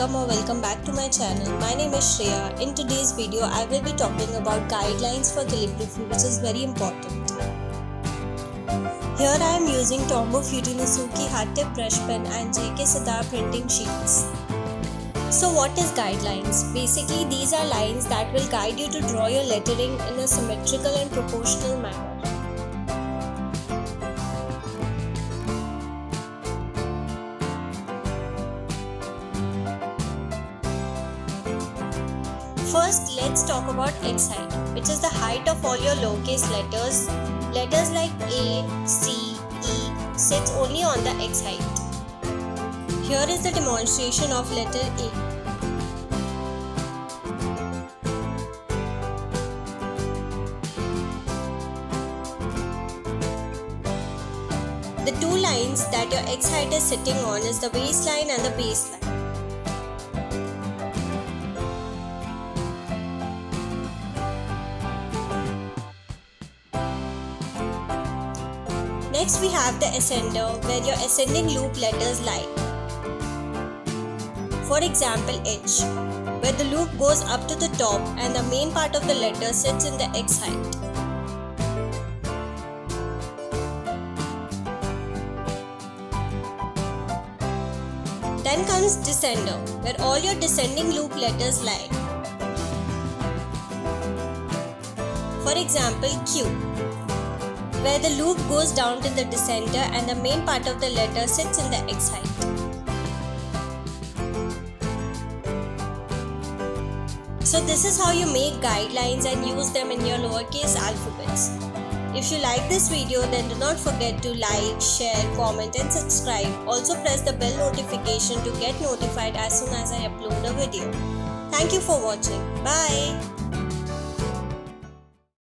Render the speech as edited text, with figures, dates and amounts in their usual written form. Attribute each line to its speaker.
Speaker 1: welcome or welcome back to my channel. My name is Shreya. In today's video, I will be talking about guidelines for calligraphy, which is very important. Here I am using Tombow Fujinosuke hard tip brush pen and JK Sadar printing sheets. So what is guidelines? Basically, these are lines that will guide you to draw your lettering in a symmetrical and proportional manner. First, let's talk about X height, which is the height of all your lowercase letters. Letters like A, C, E sits only on the X height. Here is the demonstration of letter A. The two lines that your X height is sitting on is the waistline and the baseline. Next we have the ascender, where your ascending loop letters lie. For example, H, where the loop goes up to the top and the main part of the letter sits in the X height. Then comes descender, where all your descending loop letters lie. For example, Q, where the loop goes down to the descender and the main part of the letter sits in the X height. So this is how you make guidelines and use them in your lowercase alphabets. If you like this video, then do not forget to like, share, comment and subscribe. Also press the bell notification to get notified as soon as I upload a video. Thank you for watching. Bye.